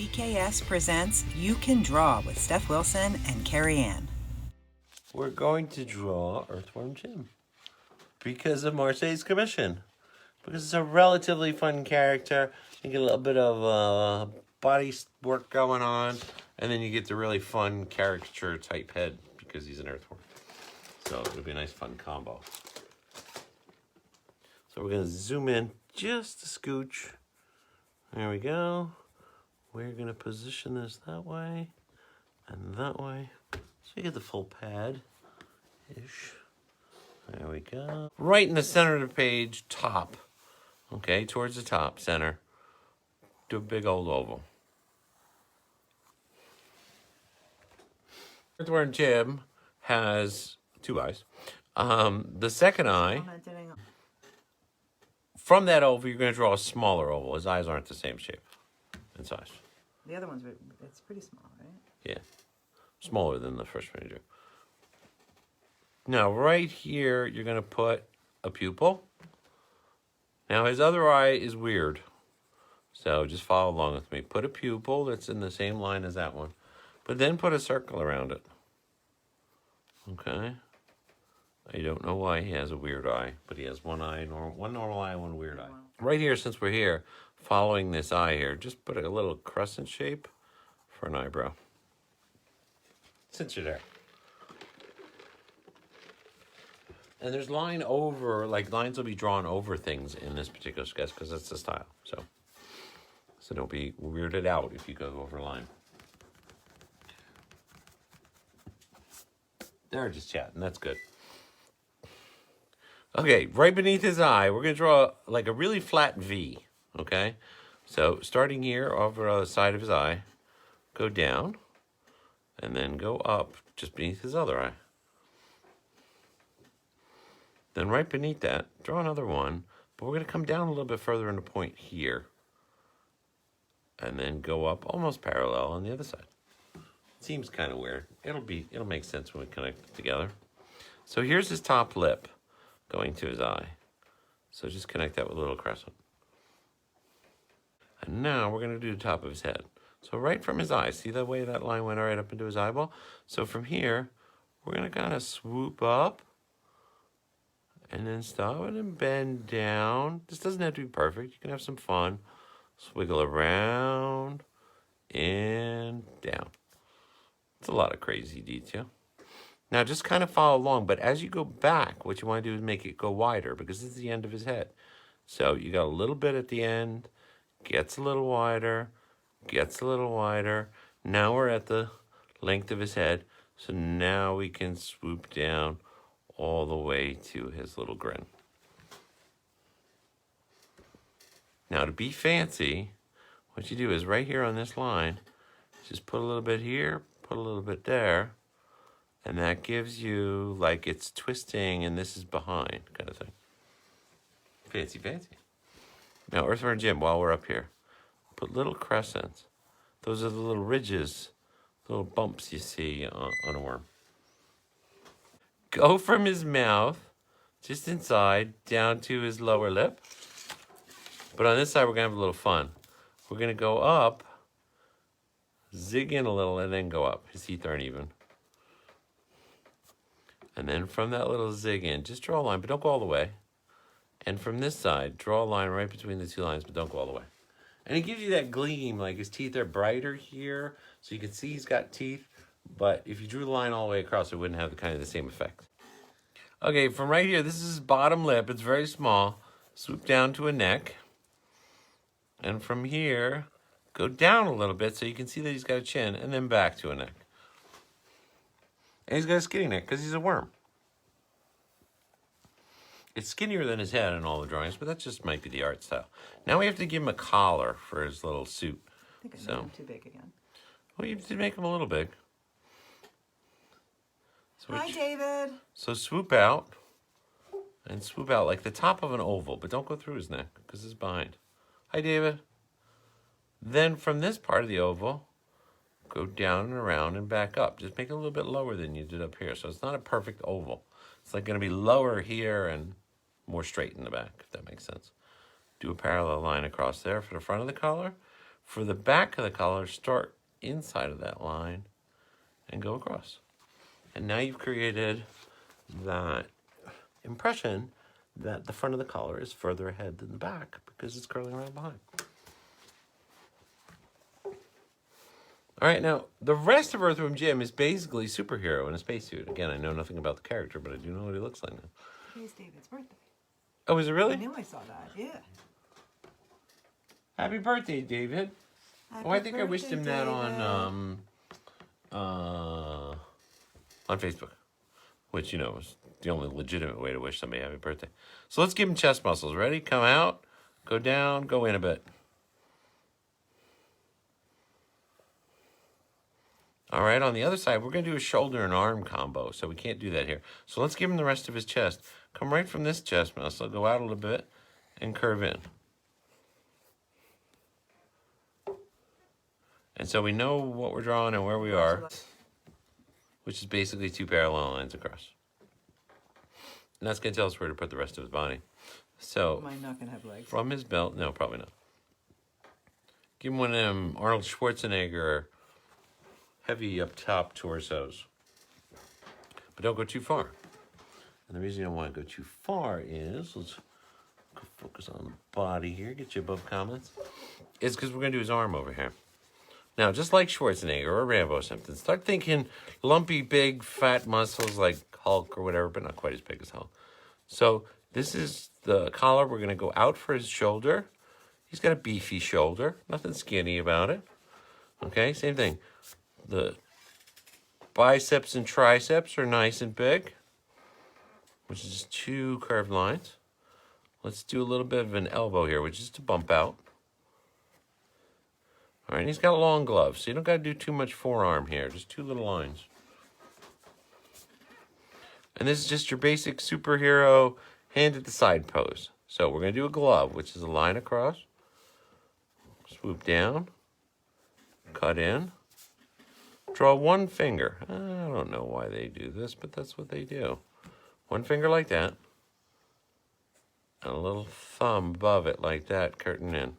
BKS presents You Can Draw with Stef Wilson and Kerry Ann. We're going to draw Earthworm Jim because of Marseille's commission. Because it's a relatively fun character. You get a little bit of body work going on, and then you get the really fun caricature type head because he's an earthworm. So it'll be a nice fun combo. So we're going to zoom in just a scooch. There we go. We're going to position this that way and that way. So you get the full pad-ish. There we go. Right in the center of the page, top. Okay, towards the top, center. Do a big old oval. Earthworm Jim has two eyes. The second eye, from that oval, you're going to draw a smaller oval. His eyes aren't the same shape and size. The other one's, it's pretty small, right? Yeah, smaller than the first one you drew. Now, right here, you're going to put a pupil. Now, his other eye is weird, so just follow along with me. Put a pupil that's in the same line as that one, but then put a circle around it. Okay? I don't know why he has a weird eye, but he has one eye, one normal eye, one weird eye. Wow. Right here, since we're here, following this eye here, just put a little crescent shape for an eyebrow. Since you're there. And there's line over, like lines will be drawn over things in this particular sketch because that's the style. So don't be weirded out if you go over a line. They're just chatting, that's good. Okay, right beneath his eye, we're going to draw like a really flat V, okay? So starting here over the side of his eye, go down, and then go up just beneath his other eye. Then right beneath that, draw another one, but we're going to come down a little bit further in the point here. And then go up almost parallel on the other side. Seems kind of weird. It'll make sense when we connect it together. So here's his top lip going to his eye. So just connect that with a little crescent. And now we're going to do the top of his head. So right from his eye, see the way that line went right up into his eyeball? So from here, we're going to kind of swoop up and then stop it and bend down. This doesn't have to be perfect. You can have some fun. Swiggle around and down. It's a lot of crazy detail. Now just kind of follow along, but as you go back, what you want to do is make it go wider because this is the end of his head. So you got a little bit at the end, gets a little wider, gets a little wider. Now we're at the length of his head. So now we can swoop down all the way to his little grin. Now to be fancy, what you do is right here on this line, just put a little bit here, put a little bit there, and that gives you like it's twisting and this is behind kind of thing. Fancy, fancy. Now Earthworm Jim, while we're up here, put little crescents. Those are the little ridges, little bumps you see on a worm. Go from his mouth, just inside, down to his lower lip. But on this side, we're going to have a little fun. We're going to go up, zig in a little, and then go up. His teeth aren't even. And then from that little zig in, just draw a line, but don't go all the way. And from this side, draw a line right between the two lines, but don't go all the way. And it gives you that gleam, like his teeth are brighter here, so you can see he's got teeth. But if you drew the line all the way across, it wouldn't have the same effect. Okay, from right here, this is his bottom lip. It's very small. Swoop down to a neck. And from here, go down a little bit so you can see that he's got a chin, and then back to a neck. And he's got a skinny neck because he's a worm. It's skinnier than his head in all the drawings, but that just might be the art style. Now we have to give him a collar for his little suit. I think I made him too big again. Well, you have to make him a little big. So Hi, David. So swoop out, and swoop out like the top of an oval, but don't go through his neck because it's behind. Hi, David. Then from this part of the oval, go down and around and back up. Just make it a little bit lower than you did up here. So it's not a perfect oval. It's like going to be lower here and more straight in the back, if that makes sense. Do a parallel line across there for the front of the collar. For the back of the collar, start inside of that line and go across. And now you've created that impression that the front of the collar is further ahead than the back because it's curling around behind. All right, now, the rest of Earthworm Jim is basically superhero in a spacesuit. Again, I know nothing about the character, but I do know what he looks like now. Today's David's birthday. Oh, is it really? I knew I saw that, yeah. Happy birthday, David. I think I wished him that on Facebook, which, you know, is the only legitimate way to wish somebody happy birthday. So let's give him chest muscles. Ready? Come out, go down, go in a bit. All right, on the other side, we're going to do a shoulder and arm combo, so we can't do that here. So let's give him the rest of his chest. Come right from this chest muscle, go out a little bit, and curve in. And so we know what we're drawing and where we are, which is basically 2 parallel lines across. And that's going to tell us where to put the rest of his body. So, Am I not going to have legs? From his belt, no, probably not. Give him one of them Arnold Schwarzenegger heavy up top torsos. But don't go too far. And the reason you don't want to go too far is, let's go focus on the body here, get you above comments, is because we're going to do his arm over here. Now, just like Schwarzenegger or Rambo or something, start thinking lumpy, big, fat muscles like Hulk or whatever, but not quite as big as Hulk. So this is the collar. We're going to go out for his shoulder. He's got a beefy shoulder. Nothing skinny about it. Okay, same thing. The biceps and triceps are nice and big, which is just 2 curved lines. Let's do a little bit of an elbow here, which is to bump out. All right, he's got long gloves, so you don't got to do too much forearm here, just 2 little lines. And this is just your basic superhero hand at the side pose. So we're going to do a glove, which is a line across, swoop down, cut in, draw 1 finger. I don't know why they do this, but that's what they do. 1 finger like that, and a little thumb above it like that, curtain in.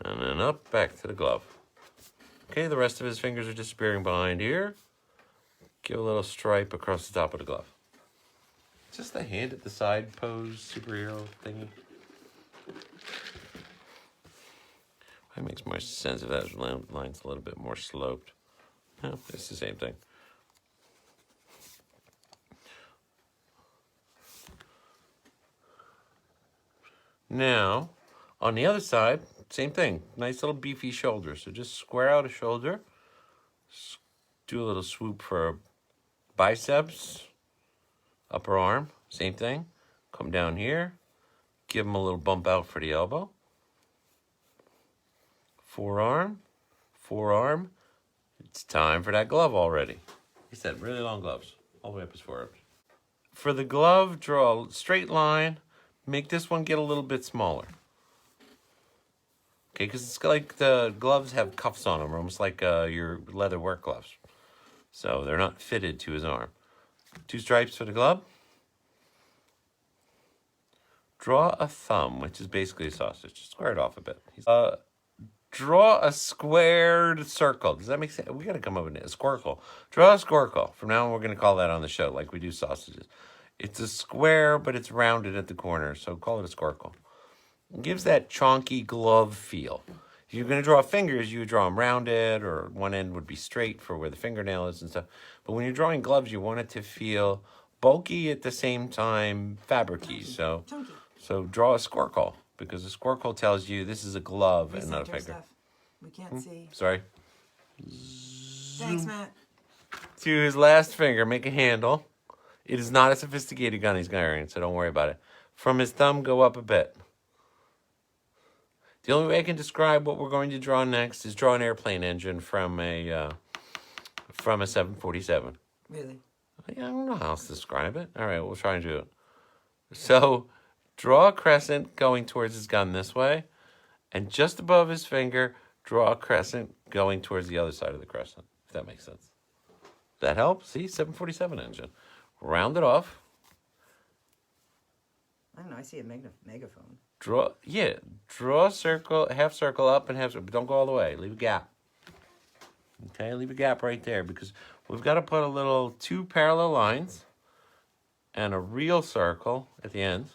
And then up, back to the glove. Okay, the rest of his fingers are disappearing behind here. Give a little stripe across the top of the glove. Just the hand at the side pose, superhero thingy. That makes more sense if that line's a little bit more sloped. No, it's the same thing. Now, on the other side, same thing. Nice little beefy shoulder. So just square out a shoulder. Do a little swoop for biceps. Upper arm, same thing. Come down here. Give him a little bump out for the elbow. Forearm. Forearm. It's time for that glove already. He said really long gloves. All the way up his forearm. For the glove, draw a straight line. Make this one get a little bit smaller. Okay, because it's like the gloves have cuffs on them, almost like your leather work gloves. So they're not fitted to his arm. 2 stripes for the glove. Draw a thumb, which is basically a sausage. Just square it off a bit. Draw a squared circle. Does that make sense? We got to come up with a squircle. Draw a squircle. From now on, we're going to call that on the show, like we do sausages. It's a square, but it's rounded at the corner, so call it a squircle. It gives that chonky glove feel. If you're going to draw fingers, you would draw them rounded, or one end would be straight for where the fingernail is and stuff. But when you're drawing gloves, you want it to feel bulky at the same time fabric-y. So draw a squircle, because a squircle tells you this is a glove and not a finger. Stef. We can't see. Sorry. Thanks, Matt. To his last finger, make a handle. It is not a sophisticated gun he's carrying, so don't worry about it. From his thumb, go up a bit. The only way I can describe what we're going to draw next is draw an airplane engine from a 747. Really? Yeah, I don't know how else to describe it. All right, we'll try and do it. So, draw a crescent going towards his gun this way, and just above his finger, draw a crescent going towards the other side of the crescent, if that makes sense. That helps? See, 747 engine. Round it off. I don't know. I see a megaphone. draw a circle, half circle up and half circle. Don't go all the way. Leave a gap. Okay, leave a gap right there because we've got to put a little 2 parallel lines and a real circle at the end.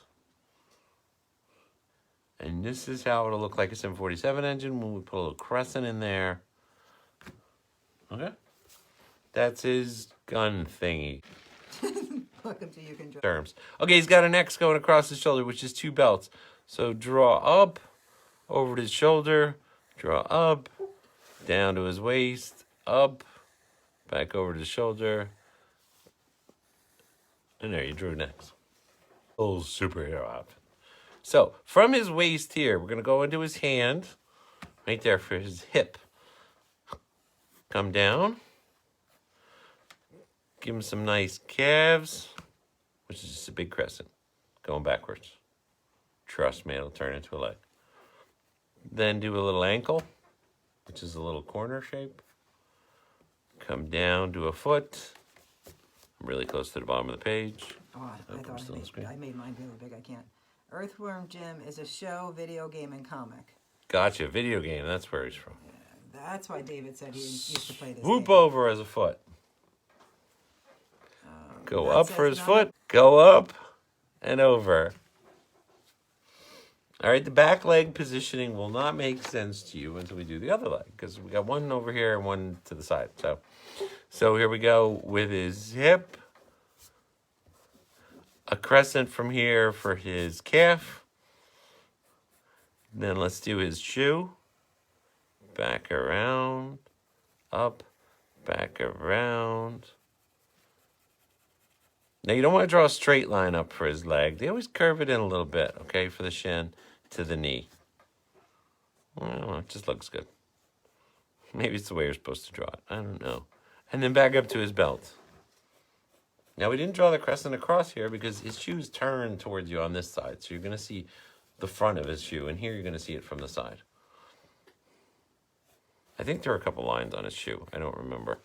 And this is how it'll look like a 747 engine when we put a little crescent in there. Okay? That's his gun thingy. Welcome to You Can Draw. Terms. Okay, he's got an X going across his shoulder, which is 2 belts. So draw up over his shoulder, draw up, down to his waist, up, back over to the shoulder. And there, you drew an X. Old superhero outfit. So, from his waist here, we're going to go into his hand, right there for his hip. Come down. Give him some nice calves, which is just a big crescent, going backwards. Trust me, it'll turn into a leg. Then do a little ankle, which is a little corner shape. Come down, do a foot. I'm really close to the bottom of the page. Oh, I made mine really big. I can't. Earthworm Jim is a show, video game, and comic. Gotcha, video game. That's where he's from. Yeah, that's why David said he used to play this Whoop game. over as a foot. Go up for his foot. Go up and over. All right, the back leg positioning will not make sense to you until we do the other leg because we got one over here and one to the side. So here we go with his hip. A crescent from here for his calf. Then let's do his shoe. Back around, up, back around. Now you don't want to draw a straight line up for his leg. They always curve it in a little bit, okay, for the shin to the knee. Well, it just looks good. Maybe it's the way you're supposed to draw it. I don't know. And then back up to his belt. Now, we didn't draw the crescent across here because his shoes turn towards you on this side. So you're going to see the front of his shoe. And here you're going to see it from the side. I think there are a couple lines on his shoe. I don't remember.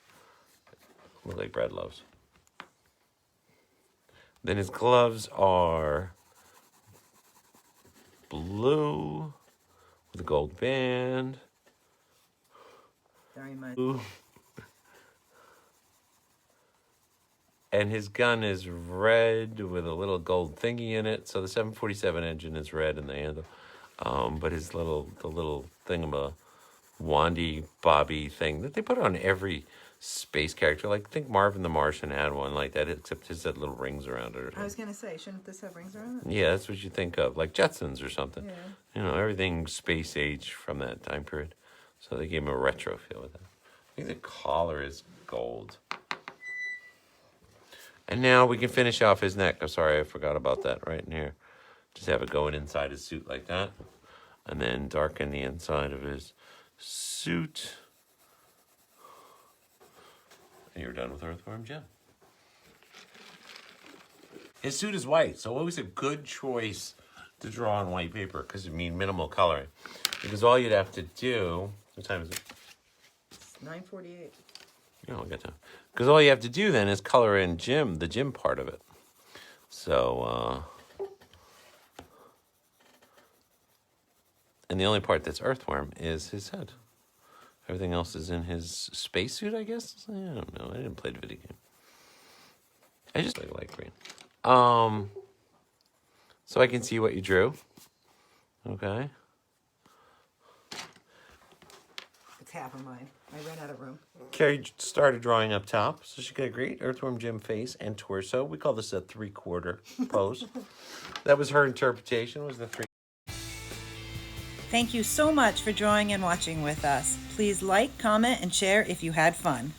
Look like bread loaves. Then his gloves are blue with a gold band. Very much. Blue. And his gun is red with a little gold thingy in it. So the 747 engine is red in the handle. But the little wandy bobby thing that they put on every space character. Like, I think Marvin the Martian had one like that, except his had little rings around it or something. I was going to say, shouldn't this have rings around it? Yeah, that's what you think of. Like Jetsons or something. Yeah. You know, everything space age from that time period. So they gave him a retro feel with that. I think the collar is gold. And now we can finish off his neck. I'm sorry, I forgot about that right in here. Just have it going inside his suit like that. And then darken the inside of his suit. And you're done with Earthworm Jim. His suit is white, so always a good choice to draw on white paper because it means minimal coloring. Because all you'd have to do... What time is it? It's 9:48. Yeah, I got time. Because all you have to do then is color in Jim, the Jim part of it. So, and the only part that's Earthworm is his head. Everything else is in his spacesuit, I guess? I don't know. I didn't play the video game. I just like light green. So I can see what you drew. Okay. It's half of mine. I ran out of room. Kerry started drawing up top, so she got a great Earthworm Jim face and torso. We call this a 3/4 pose. That was her interpretation, was the 3. Thank you so much for drawing and watching with us. Please like, comment, and share if you had fun.